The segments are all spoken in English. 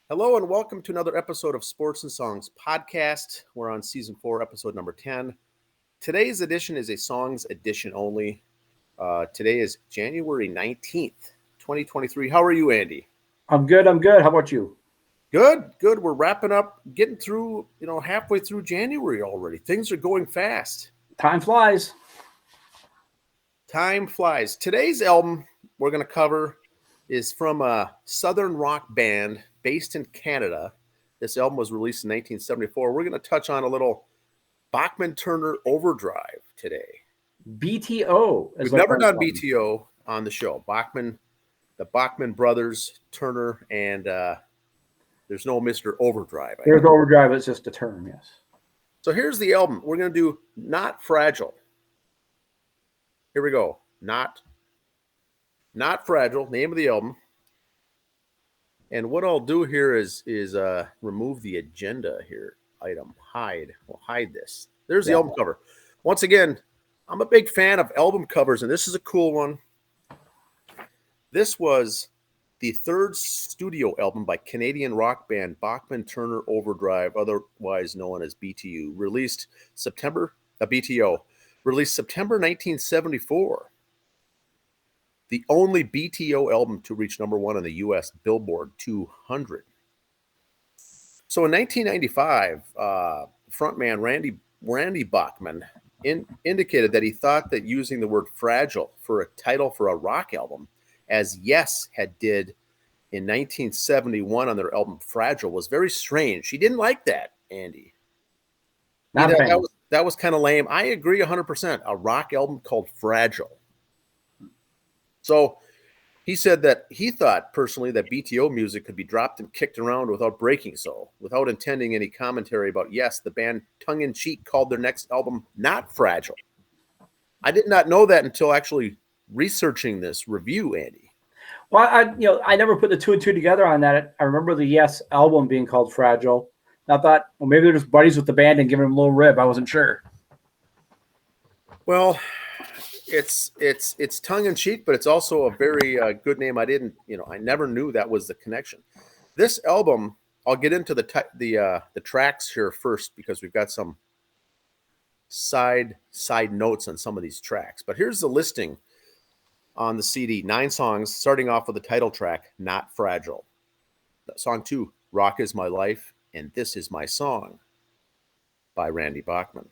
Hello and welcome to another episode of Sports and Songs podcast. We're on season 4, episode number 10. Today's edition is a songs edition only. Today is January 19th, 2023. How are you, Andy? I'm good. How about you? Good. We're wrapping up, getting through, halfway through January already. Things are going fast. Time flies. Time flies. Today's album we're going to cover is from a southern rock band based in Canada. This album was released in 1974. We're going to touch on a little Bachman-Turner Overdrive today. BTO. We've never done BTO on the show. The Bachman brothers, Turner, and there's no Mr. Overdrive. There's Overdrive. It's just a term, yes. So here's the album. We're going to do Not Fragile. Here we go. Not Fragile, name of the album. And what I'll do here is remove the agenda here item. Hide. We'll hide this. There's the album cover. Once again, I'm a big fan of album covers, and this is a cool one. This was the third studio album by Canadian rock band Bachman-Turner Overdrive, otherwise known as BTO, released September 1974. The only BTO album to reach number 1 on the U.S. Billboard 200. So in 1995, frontman Randy Bachman indicated that he thought that using the word fragile for a title for a rock album, as Yes did in 1971 on their album Fragile, was very strange. He didn't like that, Andy. That was kind of lame. I agree 100%. A rock album called Fragile. So he said that he thought personally that BTO music could be dropped and kicked around without breaking so. Without intending any commentary about Yes, the band tongue-in-cheek called their next album Not Fragile. I did not know that until actually researching this review, Andy. Well, I never put the two and two together on that. I remember the Yes album being called Fragile. And I thought, well, maybe they're just buddies with the band and giving them a little rib. I wasn't sure. Well, it's tongue in cheek, but it's also a very good name. I never knew that was the connection. This album, I'll get into the tracks here first because we've got some side notes on some of these tracks. But here's the listing on the CD: 9 songs, starting off with the title track, Not Fragile. Song 2, Rock Is My Life and This Is My Song by Randy Bachman.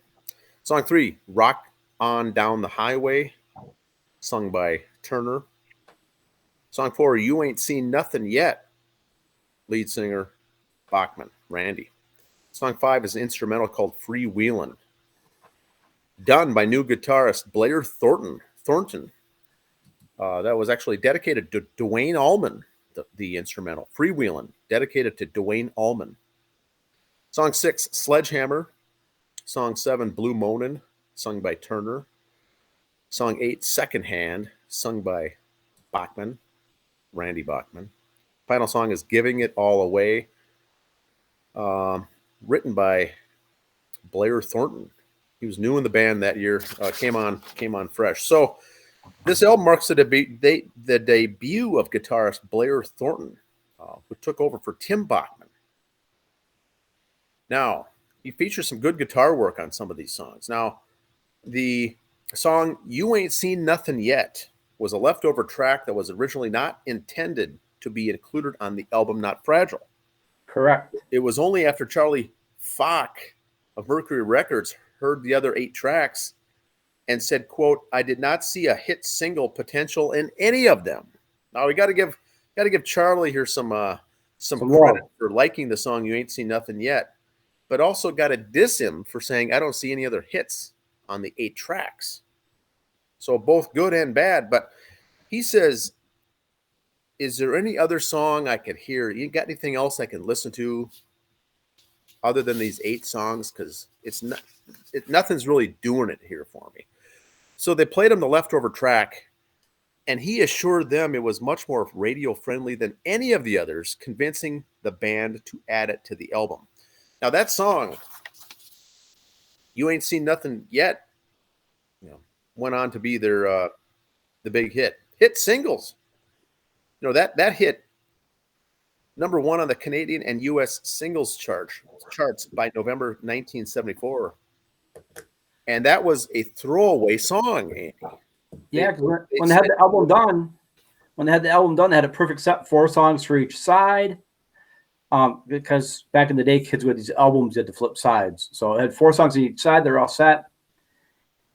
Song 3, Rock On Down the Highway, sung by Turner. Song 4, You Ain't Seen Nothing Yet, lead singer Bachman, Randy. Song 5 is an instrumental called Freewheelin', done by new guitarist Blair Thornton. That was actually dedicated to Duane Allman, the instrumental. Freewheelin', dedicated to Duane Allman. Song 6, Sledgehammer. Song 7, Blue Monin', sung by Turner. Song 8, Secondhand, sung by Bachman, Randy Bachman. Final song is Giving It All Away, written by Blair Thornton. He was new in the band that year, came on fresh. So this album marks the debut of guitarist Blair Thornton, who took over for Tim Bachman. Now, he features some good guitar work on some of these songs. Now, the song You Ain't Seen Nothing Yet was a leftover track that was originally not intended to be included on the album Not Fragile. Correct. It was only after Charlie Falk of Mercury Records heard the other 8 tracks and said, quote, I did not see a hit single potential in any of them. Now we got to give Charlie here some credit for liking the song You Ain't Seen Nothing Yet, but also got to diss him for saying I don't see any other hits on the 8 tracks. So both good and bad. But he says, is there any other song I could hear? You got anything else I can listen to other than these 8 songs? Because nothing's really doing it here for me. So they played him the leftover track, and he assured them it was much more radio friendly than any of the others, convincing the band to add it to the album. Now that song, You Ain't Seen Nothing Yet, went on to be their the big hit singles. That hit #1 on the Canadian and U.S. singles charts by November 1974. And that was a throwaway song, Andy. Yeah, when they had the album done, they had a perfect set, 4 songs for each side. Because back in the day, kids with these albums had to flip sides. So it had 4 songs on each side. They're all set.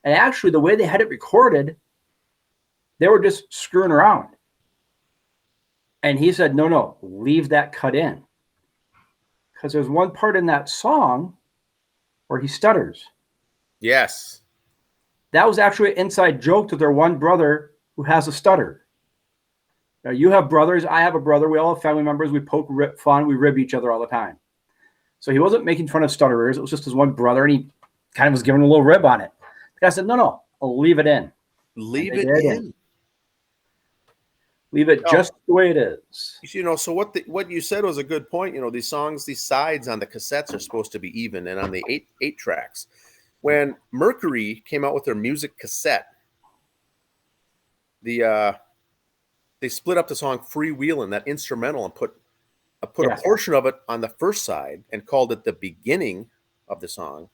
And actually, the way they had it recorded, they were just screwing around. And he said, no, leave that cut in. Because there's one part in that song where he stutters. Yes. That was actually an inside joke to their one brother who has a stutter. Now, you have brothers. I have a brother. We all have family members. We poke, rip, fun. We rib each other all the time. So he wasn't making fun of stutterers. It was just his one brother, and he kind of was giving a little rib on it. The guy said, no, I'll leave it in. Leave it in. Leave it just the way it is. So what you said was a good point. These songs, these sides on the cassettes are supposed to be even, and on the eight tracks. When Mercury came out with their music cassette, they split up the song "Freewheelin'," that instrumental, and put a portion of it on the first side and called it the beginning of the song.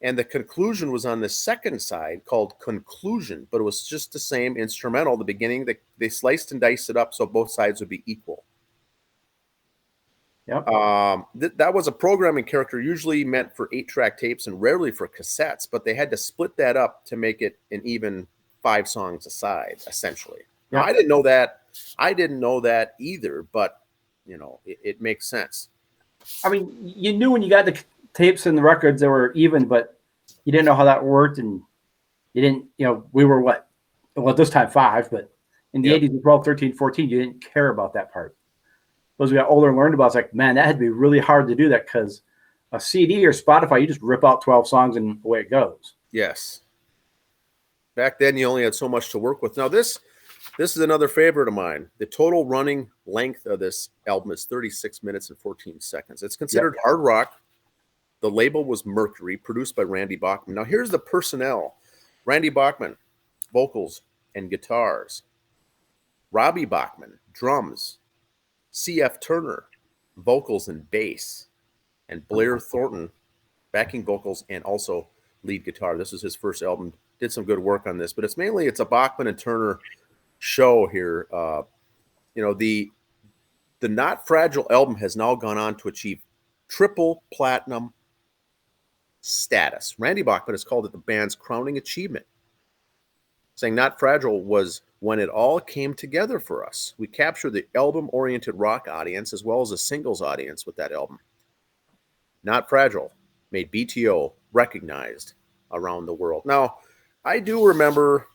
And the conclusion was on the second side called Conclusion, but it was just the same instrumental. The beginning, they sliced and diced it up so both sides would be equal. Yep. That was a programming character usually meant for 8-track tapes and rarely for cassettes, but they had to split that up to make it an even 5 songs a side, essentially. Now, I didn't know that. I didn't know that either, but, it makes sense. I mean, you knew when you got the tapes and the records that were even, but you didn't know how that worked, and you didn't, we were what? Well, at this time 5, but in the 80s, 12, 13, 14, you didn't care about that part. As we got older and learned about, it's like, man, that had to be really hard to do that, because a CD or Spotify, you just rip out 12 songs and away it goes. Yes. Back then, you only had so much to work with. Now, this is another favorite of mine. The total running length of this album is 36 minutes and 14 seconds. It's considered hard rock. The label was Mercury, produced by Randy Bachman. Now, here's the personnel. Randy Bachman, vocals and guitars. Robbie Bachman, drums. C.F. Turner, vocals and bass. And Blair Thornton, backing vocals and also lead guitar. This is his first album. Did some good work on this, but it's a Bachman and Turner show here. The Not Fragile album has now gone on to achieve triple platinum status. Randy Bachman has called it the band's crowning achievement, saying Not Fragile was when it all came together for us. We captured the album-oriented rock audience as well as a singles audience with that album. Not Fragile made BTO recognized around the world. Now, I do remember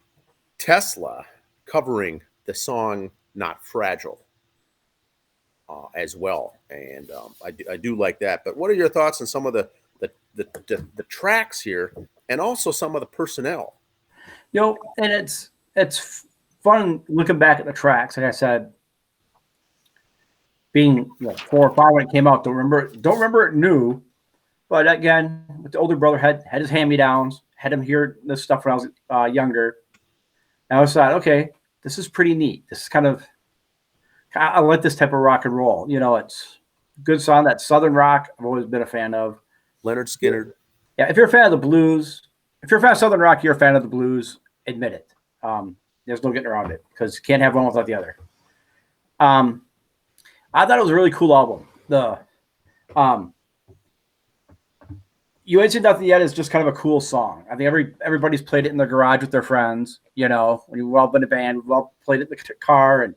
Tesla covering the song Not Fragile as well, and I do like that. But what are your thoughts on some of the tracks here, and also some of the personnel? And it's fun looking back at the tracks. Like I said, being 4 or 5 when it came out, don't remember it new, but again, with the older brother had his hand-me-downs, had him hear this stuff when I was younger. And I was like, okay, this is pretty neat. This is I like this type of rock and roll. It's a good song. That Southern rock I've always been a fan of. Leonard Skinner. Yeah, if you're a fan of the blues, if you're a fan of Southern rock, you're a fan of the blues. Admit it. There's no getting around it, because you can't have one without the other. I thought it was a really cool album. The You Ain't Seen Nothing Yet is just kind of a cool song. I think everybody's played it in their garage with their friends. When we've all been in a band, we've all played it in the car, and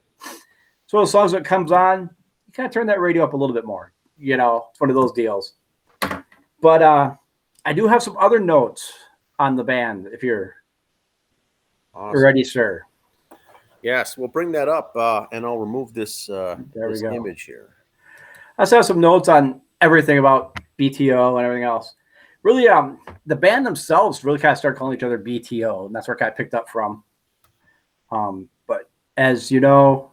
it's one of those songs that comes on, you kind of turn that radio up a little bit more. It's one of those deals. But I do have some other notes on the band, if you're ready, sir. Yes, we'll bring that up, and I'll remove this image here. I also have some notes on everything about BTO and everything else. Really, the band themselves really kind of started calling each other BTO, and that's where I kind of picked up from. But as you know,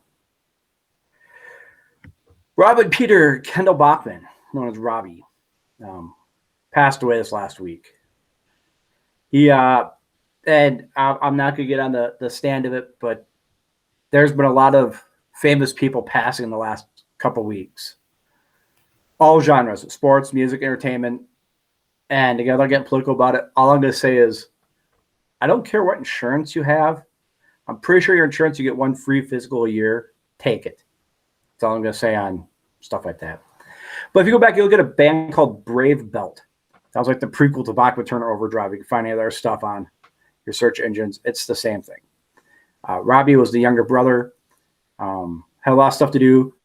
Robin Peter Kendall Bachman, known as Robbie, passed away this last week. He and I'm not going to get on the stand of it, but there's been a lot of famous people passing in the last couple weeks. All genres, sports, music, entertainment. And again, I'm not getting political about it. All I'm going to say is, I don't care what insurance you have. I'm pretty sure your insurance, you get one free physical a year. Take it. That's all I'm going to say on stuff like that. But if you go back, you look at a band called Brave Belt. That was like the prequel to Bachman-Turner Overdrive. You can find any of their stuff on your search engines. It's the same thing. Robbie was the younger brother. Had a lot of stuff to do.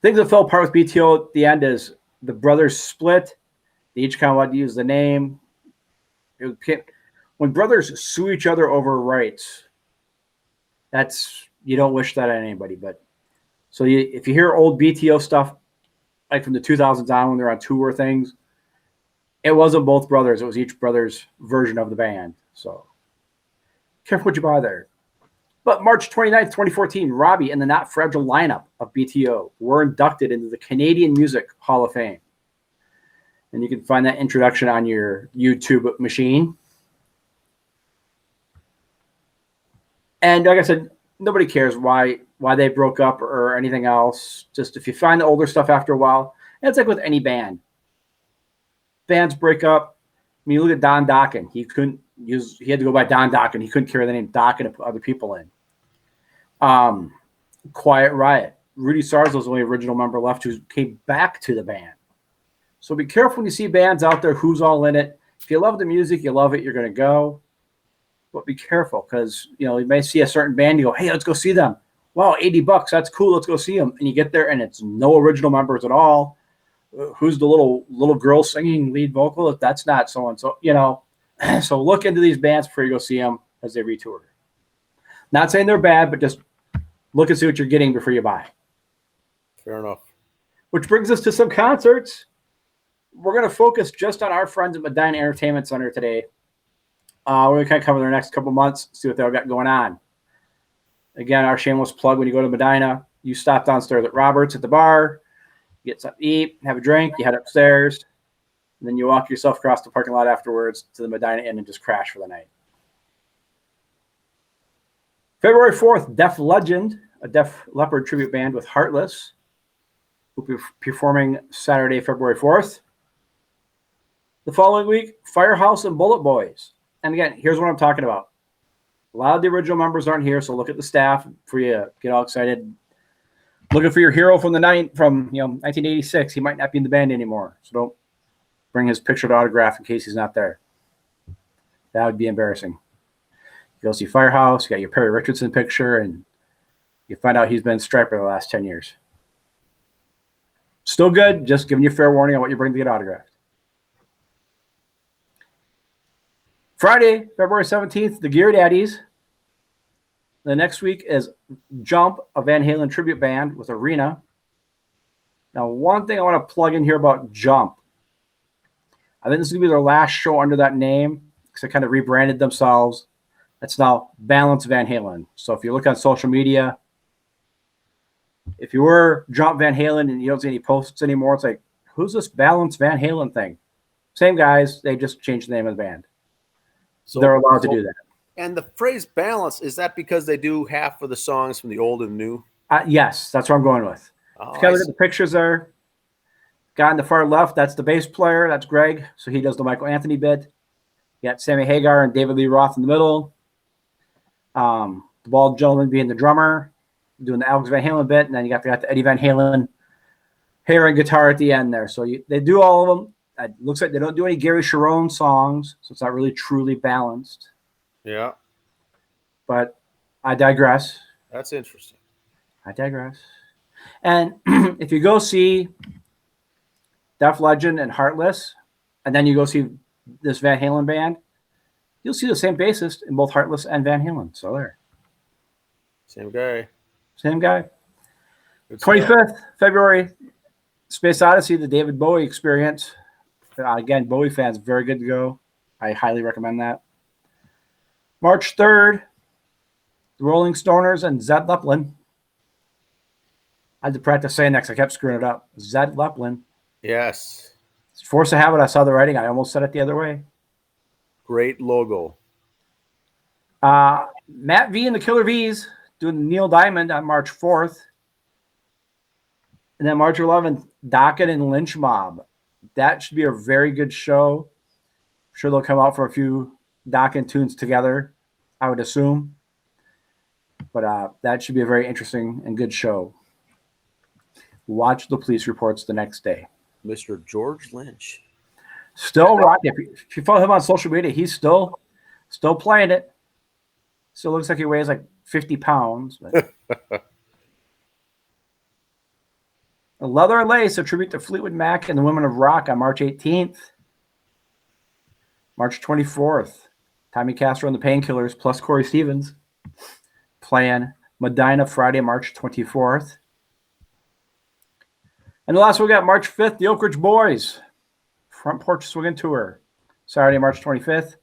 Things that fell apart with BTO at the end is the brothers split. They each kind of wanted to use the name. When brothers sue each other over rights, you don't wish that on anybody. But so if you hear old BTO stuff, like from the 2000s on when they're on tour things, it wasn't both brothers. It was each brother's version of the band. So careful what you buy there. But March 29th, 2014, Robbie and the Not Fragile lineup of BTO were inducted into the Canadian Music Hall of Fame. And you can find that introduction on your YouTube machine. And like I said, nobody cares why they broke up or anything else. Just if you find the older stuff after a while, and it's like with any band. Bands break up. I mean, you look at Don Dokken. He had to go by Don Dokken. He couldn't carry the name Dokken to put other people in. Quiet Riot. Rudy Sarzo was the only original member left who came back to the band. So be careful when you see bands out there who's all in it. If you love the music, you love it, you're going to go. But be careful because, you may see a certain band, you go, hey, let's go see them. Wow, $80, that's cool, let's go see them. And you get there and it's no original members at all. Who's the little girl singing lead vocal? If that's not so-and-so, So look into these bands before you go see them as they retour. Not saying they're bad, but just look and see what you're getting before you buy. Fair enough. Which brings us to some concerts. We're going to focus just on our friends at Medina Entertainment Center today. We're going to kind of cover their next couple months, see what they've got going on. Again, our shameless plug, when you go to Medina, you stop downstairs at Robert's at the bar, you get something to eat, have a drink, you head upstairs, and then you walk yourself across the parking lot afterwards to the Medina Inn and just crash for the night. February 4th, Def Legend, a Def Leppard tribute band with Heartless, will be performing Saturday, February 4th. The following week, Firehouse and Bullet Boys. And again, here's what I'm talking about. A lot of the original members aren't here, so look at the staff before you get all excited. Looking for your hero from 1986. He might not be in the band anymore, so don't bring his picture to autograph in case he's not there. That would be embarrassing. You go see Firehouse, you got your Perry Richardson picture, and you find out he's been Striper the last 10 years. Still good, just giving you fair warning on what you're bringing to get autographed. Friday, February 17th, the Gear Daddies. The next week is Jump, a Van Halen tribute band with Arena. Now, one thing I want to plug in here about Jump. I think this is going to be their last show under that name because they kind of rebranded themselves. It's now Balance Van Halen. So if you look on social media, if you were Jump Van Halen and you don't see any posts anymore, it's like, who's this Balance Van Halen thing? Same guys, they just changed the name of the band. So they're allowed to do that. And the phrase balance, is that because they do half of the songs from the old and new? Yes, that's what I'm going with. If you kind of look at the pictures there, guy on the far left, that's the bass player. That's Greg. So he does the Michael Anthony bit. You got Sammy Hagar and David Lee Roth in the middle. The bald gentleman being the drummer, doing the Alex Van Halen bit. And then you got the Eddie Van Halen hair and guitar at the end there. So they do all of them. It looks like they don't do any Gary Sharon songs, so it's not really truly balanced. Yeah. But I digress. That's interesting. I digress. And if you go see Def Legend and Heartless, and then you go see this Van Halen band, you'll see the same bassist in both Heartless and Van Halen. So there. Same guy. Same guy. 25th February, Space Odyssey, the David Bowie Experience. Again, Bowie fans, very good to go. I highly recommend that. March 3rd, the Rolling Stoners and Zed Zeppelin. I had to practice saying that because I kept screwing it up. Zed Zeppelin. Yes. It's force of habit. I saw the writing. I almost said it the other way. Great logo. Matt V and the Killer V's doing the Neil Diamond on March 4th. And then March 11th, Docket and Lynch Mob. That should be a very good show. I'm sure they'll come out for a few Docket tunes together, I would assume. But that should be a very interesting and good show. Watch the police reports the next day. Mr. George Lynch. Still rocking. If you follow him on social media, he's still playing it. Still looks like he weighs like 50 pounds. But. Leather and Lace, a tribute to Fleetwood Mac and the Women of Rock on March 18th. March 24th, Tommy Castro and the Painkillers plus Corey Stevens playing Medina Friday, March 24th. And the last we got March 5th, the Oak Ridge Boys Front Porch Swinging Tour, Saturday, March 25th.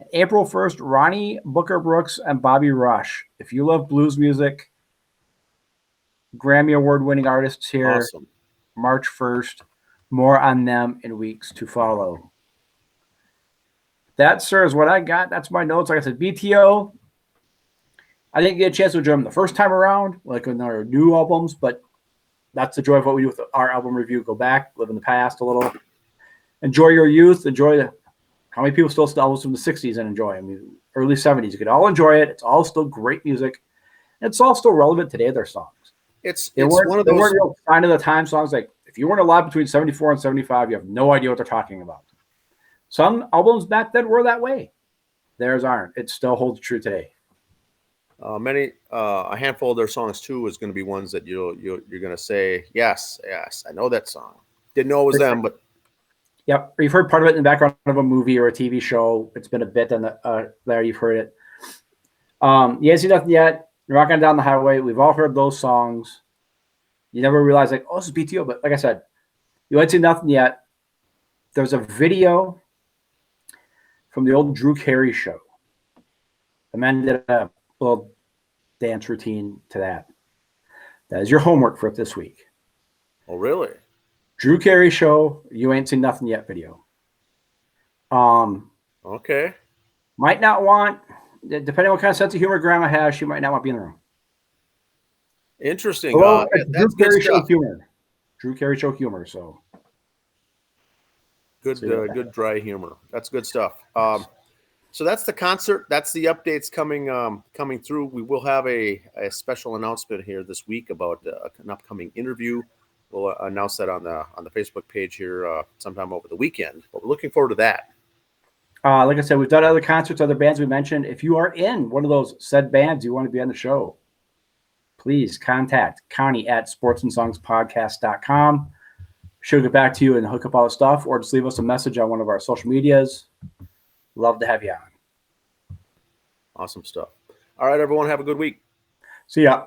And April 1st, Ronnie Booker Brooks and Bobby Rush. If you love blues music, Grammy Award-winning artists here. Awesome. March 1st. More on them in weeks to follow. That, sir, is what I got. That's my notes. Like I said, BTO. I didn't get a chance to enjoy them the first time around, like in our new albums, but that's the joy of what we do with our album review. Go back, live in the past a little. Enjoy your youth. Enjoy how many people still albums from the 60s and enjoy them. I mean, early 70s. You could all enjoy it. It's all still great music. And it's all still relevant today, their songs. It's one of those real sign of the time songs. Like if you weren't alive between 74 and 75, you have no idea what they're talking about. Some albums back then were that way. Theirs aren't. It still holds true today. A handful of their songs too is going to be ones that you're going to say, yes, I know that song. Didn't know it was them, but yep, you've heard part of it in the background of a movie or a TV show. It's been a bit on the there. You've heard it. You ain't seen nothing yet. You're rocking down the highway. We've all heard those songs. You never realize like, oh, this is BTO. But like I said, you ain't seen nothing yet. There's a video from the old Drew Carey show. The man did a little dance routine to that. That is your homework for this week. Oh, really? Drew Carey show, you ain't seen nothing yet video. Okay. Might not want, depending on what kind of sense of humor grandma has, she might not want to be in the room. Interesting. Drew Carey show humor. Drew Carey show humor, so. Good dry humor. That's good stuff. So that's the concert. That's the updates coming through. We will have a special announcement here this week about an upcoming interview. We'll announce that on the Facebook page here sometime over the weekend. But we're looking forward to that. Like I said, we've done other concerts, other bands we mentioned. If you are in one of those said bands, you want to be on the show, please contact Connie@sportsandsongspodcast.com. She'll get back to you and hook up all the stuff, or just leave us a message on one of our social medias. Love to have you on. Awesome stuff. All right, everyone, have a good week. See ya.